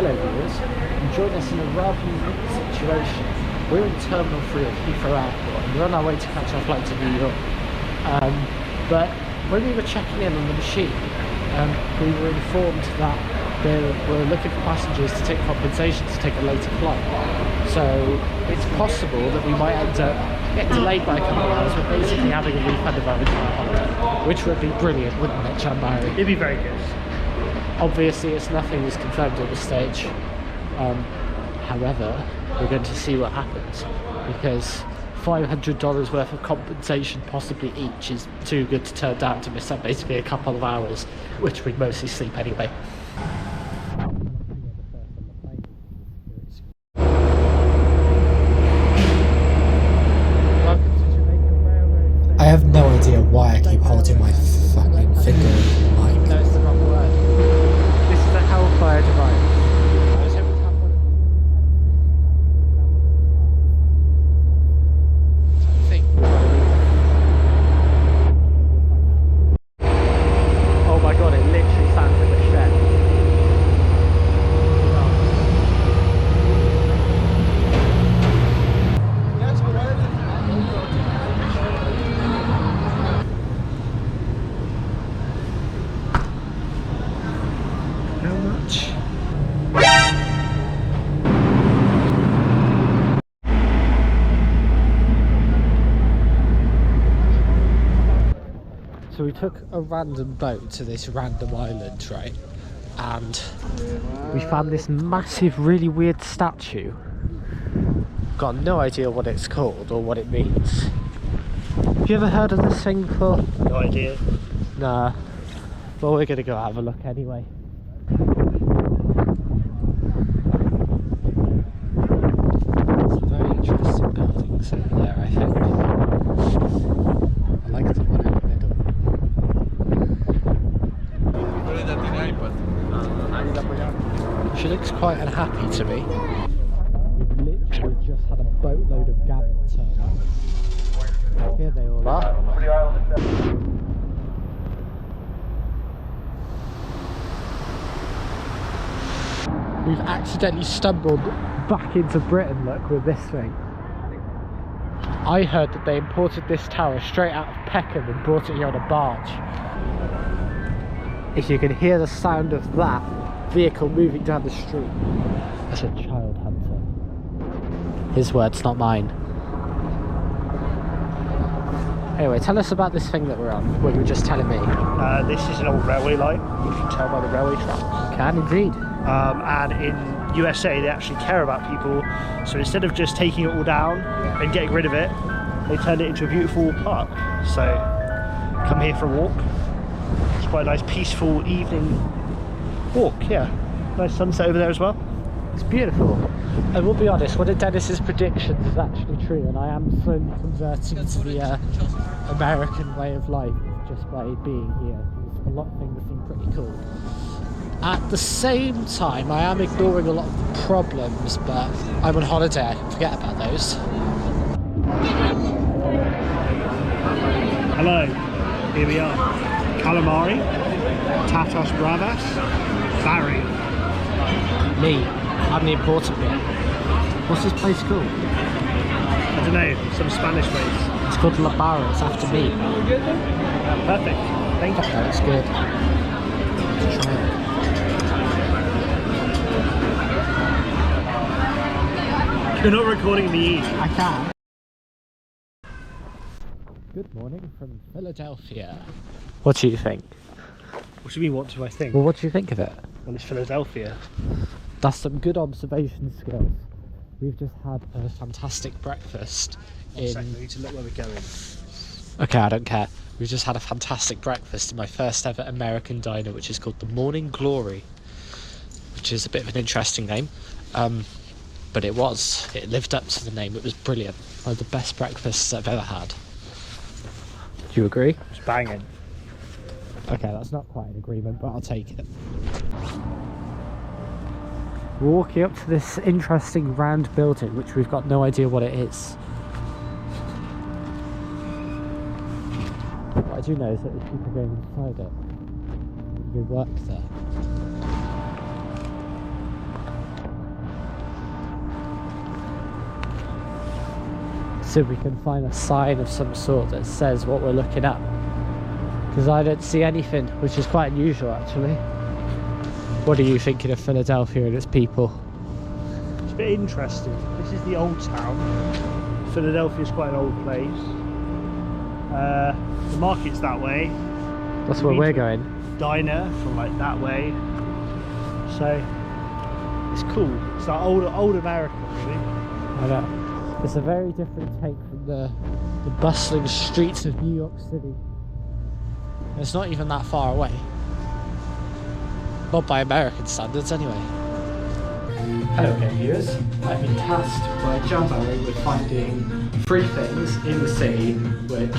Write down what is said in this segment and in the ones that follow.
Hello viewers, you join us in a rather unique situation. We're in Terminal 3 at Heathrow Airport and we're on our way to catch our flight to New York. But when we were checking in on the machine, we were informed that they were looking for passengers to take compensation to take a later flight. So it's possible that we might end up getting delayed by a couple of hours, but basically having a refund of our entire holiday, which would be brilliant, wouldn't it, Chambari? It'd be very good. Obviously, nothing is confirmed at this stage. However, we're going to see what happens, because $500 worth of compensation possibly each is too good to turn down to miss out basically a couple of hours, which we mostly sleep anyway. I have no idea why I keep holding my fucking finger in the mic. No, it's the wrong word. This is a Hellfire device. I was hoping to have one. I think we're going to leave. Oh my god, it literally sounds like a shed. How much? So we took a random boat to this random island, right? And we found this massive, really weird statue. Got no idea what it's called or what it means. Have you ever heard of this thing before? No idea. Nah. Well, we're gonna go have a look anyway. Some very interesting buildings over there, I think. I like the one in the middle. She looks quite unhappy to me. We've literally just had a boatload of gammon turn up. Here they all are. We've accidentally stumbled back into Britain, look, with this thing. I heard that they imported this tower straight out of Peckham and brought it here on a barge. If you can hear the sound of that vehicle moving down the street, that's a child hunter. His words, not mine. Anyway, tell us about this thing that we're on, what you were just telling me. This is an old railway line, you can tell by the railway tracks. Can indeed. And in USA they actually care about people, so instead of just taking it all down and getting rid of it, they turned it into a beautiful park. So come here for a walk. It's quite a nice peaceful evening walk, yeah. Nice sunset over there as well. It's beautiful. I will be honest, one of Dennis's predictions is actually true, and I am slowly converting to the American way of life just by being here. A lot of things seem pretty cool. At the same time, I am ignoring a lot of the problems, but I'm on holiday, I can forget about those. Hello, here we are. Calamari, Tatas Bravas, Barry. Me, I'm the important bit. What's this place called? I don't know, some Spanish place. It's called La Barra, it's after me. Perfect, thank you. That looks good. Let's try it. You're not recording me. I can. Good morning from Philadelphia. What do you think? What do you mean, what do I think? Well, what do you think of it? Well, it's Philadelphia. That's some good observation skills. We've just had a fantastic breakfast One second, I need to look where we're going. Okay, I don't care. We've just had a fantastic breakfast in my first ever American diner, which is called the Morning Glory, which is a bit of an interesting name. But it lived up to the name. It was brilliant. One of the best breakfasts I've ever had. Do you agree? It's banging. Okay, that's not quite an agreement, but I'll take it. We're walking up to this interesting round building, which we've got no idea what it is. What I do know is that there's people going inside it. They work there. see if we can find a sign of some sort that says what we're looking at, because I don't see anything, which is quite unusual actually. What are you thinking of Philadelphia and its people? It's a bit interesting. This is the old town. Philadelphia's quite an old place. The market's that way. That's where we're going. Diner from like that way. So it's cool. It's like old America, really. I know. It's a very different take from the bustling streets of New York City. It's not even that far away. Not by American standards, anyway. Hello again, viewers. I've been tasked by John Barry with finding 3 things in the city which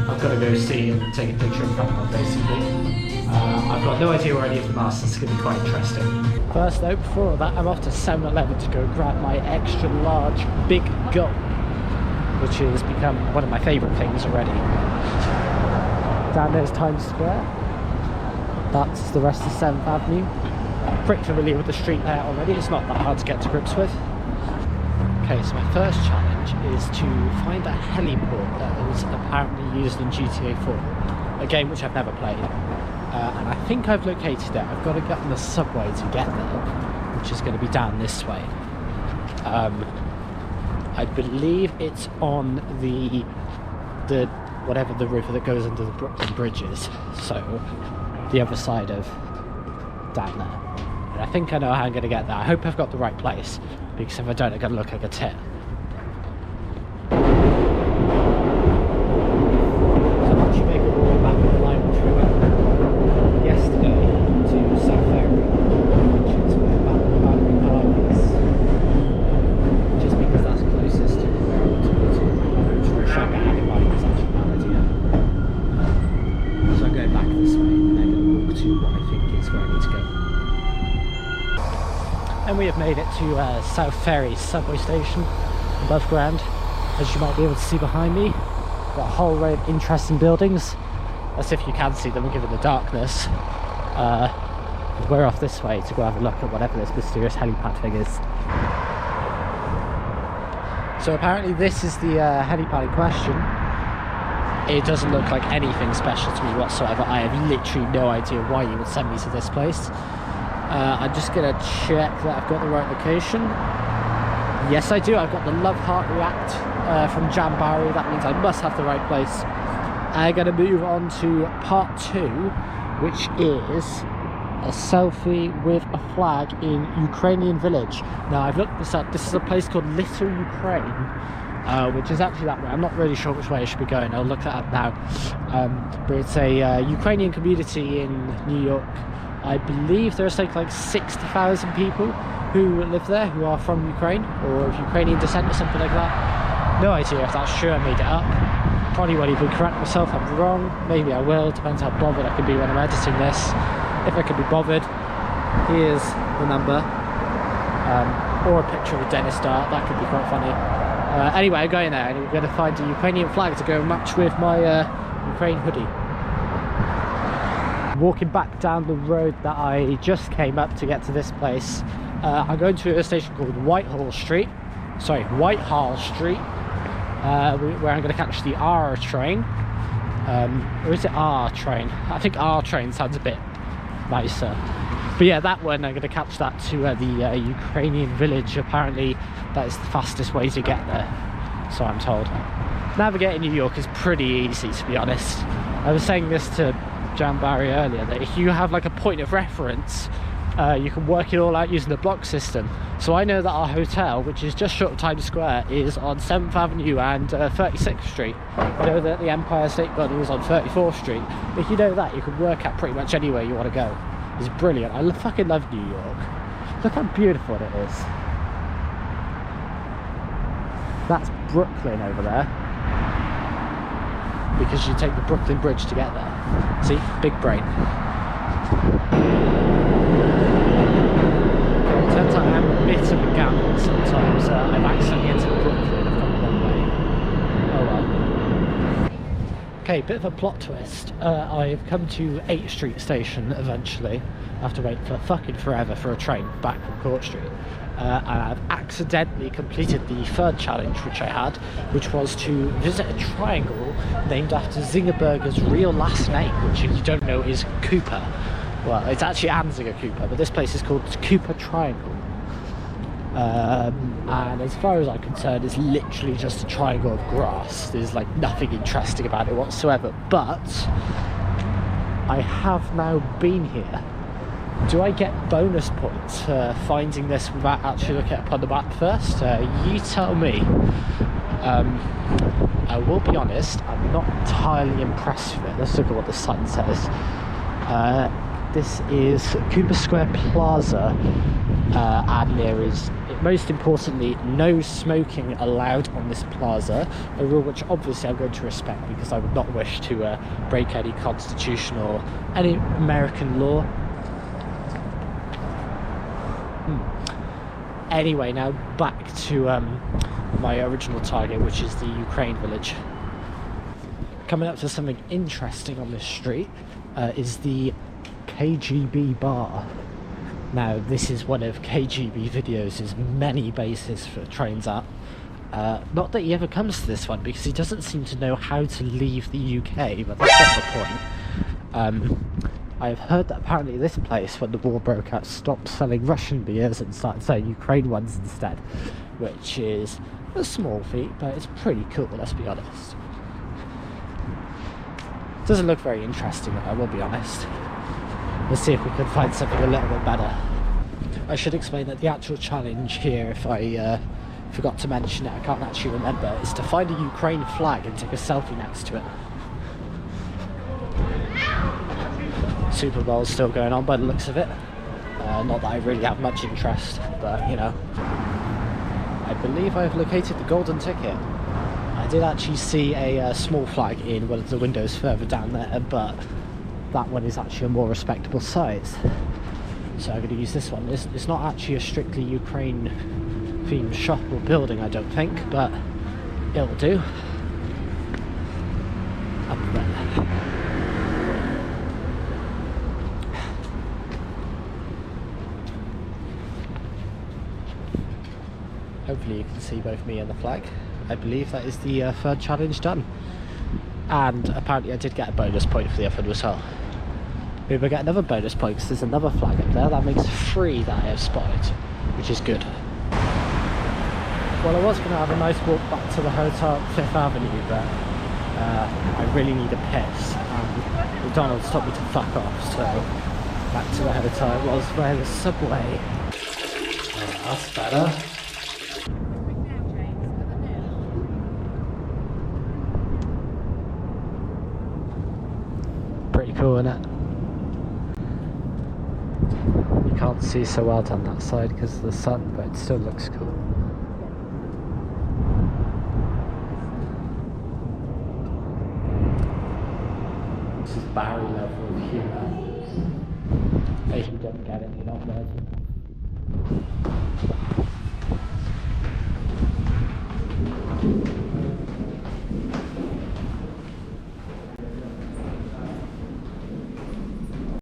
I've got to go see and take a picture in front of, basically. I've got no idea where any of them are, so it's going to be quite interesting. First though, before that, I'm off to 7-Eleven to go grab my extra large Big Gulp, which has become one of my favourite things already. Down there's Times Square. That's the rest of 7th Avenue. I'm pretty familiar with the street layout already, it's not that hard to get to grips with. Okay, so my first challenge is to find a heliport that was apparently used in GTA 4, a game which I've never played. And I think I've located it. I've got to get on the subway to get there, which is going to be down this way. I believe it's on the whatever the river that goes under the Brooklyn bridges, so the other side of down there. And I think I know how I'm going to get there. I hope I've got the right place, because if I don't, I'm going to look like a tit. So much bigger walk back in the line which we went yesterday to South Ferry, which is where Battery Park is. Just because that's closest to where I want to go to. Which I had in mind was actually a bad idea. So I'm going back this way and then going to walk to what I think is where I need to go. And we have made it to South Ferry subway station above ground. As you might be able to see behind me, got a whole row of interesting buildings, as if you can see them given the darkness. We're off this way to go have a look at whatever this mysterious helipad thing is. So apparently this is the helipad in question. It doesn't look like anything special to me whatsoever. I have literally no idea why you would send me to this place. I'm just going to check that I've got the right location. Yes, I do. I've got the Love Heart React from Jan Barry. That means I must have the right place. I'm going to move on to part 2, which is a selfie with a flag in Ukrainian village. Now, I've looked this up. This is a place called Little Ukraine, which is actually that way. I'm not really sure which way I should be going. I'll look that up now. But it's a Ukrainian community in New York. I believe there's like 60,000 people who live there who are from Ukraine or of Ukrainian descent or something like that. No idea if that's true, I made it up. Probably won't even correct myself, I'm wrong. Maybe I will, depends how bothered I can be when I'm editing this. If I can be bothered, here's the number. Or a picture of a Dennis Dart, that could be quite funny. Anyway, I'm going there and we're going to find a Ukrainian flag to go match with my Ukraine hoodie. Walking back down the road that I just came up to get to this place, I'm going to a station called Whitehall Street, where I'm going to catch the R train. Or is it R train? I think R train sounds a bit nicer. But yeah, that one, I'm going to catch that to the Ukrainian village. Apparently that is the fastest way to get there, so I'm told. Navigating New York is pretty easy, to be honest. I was saying this to Jan Barry earlier, that if you have like a point of reference, you can work it all out using the block system. So I know that our hotel, which is just short of Times Square, is on 7th Avenue and 36th Street. I know that the Empire State Building is on 34th Street. If you know that, you can work out pretty much anywhere you want to go. It's brilliant. I fucking love New York. Look how beautiful it is. That's Brooklyn over there, because you take the Brooklyn Bridge to get there. See? Big brain. It turns out I'm a bit of a gamble sometimes. I've accidentally entered Brooklyn. I've gone the wrong way. Oh well. Okay, bit of a plot twist. I've come to 8th Street Station eventually. I have to wait for fucking forever for a train back from Court Street. And I've accidentally completed the third challenge which I had, which was to visit a triangle named after Zingerberger's real last name, which, if you don't know, is Cooper. Well, it's actually Anzinger Cooper, but this place is called Cooper Triangle. And as far as I'm concerned, it's literally just a triangle of grass. There's like nothing interesting about it whatsoever. But I have now been here. Do I get bonus points for finding this without actually looking up on the map first? You tell me. I will be honest, I'm not entirely impressed with it. Let's look at what the sign says. This is Cooper Square Plaza, and there is, most importantly, no smoking allowed on this plaza, a rule which obviously I'm going to respect because I would not wish to break any constitution or any American law. Anyway, now back to my original target, which is the Ukraine village. Coming up to something interesting on this street is the KGB bar. Now, this is one of KGB videos' many bases for trains at. Not that he ever comes to this one, because he doesn't seem to know how to leave the UK, but that's not the point. I've heard that apparently this place, when the war broke out, stopped selling Russian beers and started selling Ukraine ones instead, which is a small feat, but it's pretty cool, let's be honest. Doesn't look very interesting, I will be honest. Let's see if we can find something a little bit better. I should explain that the actual challenge here, if I forgot to mention it, I can't actually remember, is to find a Ukraine flag and take a selfie next to it. Super Bowl's still going on by the looks of it. Not that I really have much interest, but you know. I believe I've located the golden ticket. I did actually see a small flag in one of the windows further down there, but that one is actually a more respectable size. So I'm going to use this one. It's not actually a strictly Ukraine themed shop or building, I don't think, but it'll do. Up there. Hopefully you can see both me and the flag. I believe that is the third challenge done. And apparently I did get a bonus point for the effort as well. Maybe I get another bonus point because there's another flag up there. That makes 3 that I have spotted, which is good. Well, I was going to have a nice walk back to the hotel at 5th Avenue, but I really need a piss. And McDonald's told me to fuck off, so back to the hotel it was via the subway. Oh, that's better. Pretty cool, isn't it? You can't see so well down that side because of the sun, but it still looks cool. This is Barry level of humour. If you don't get it, you're not virgin.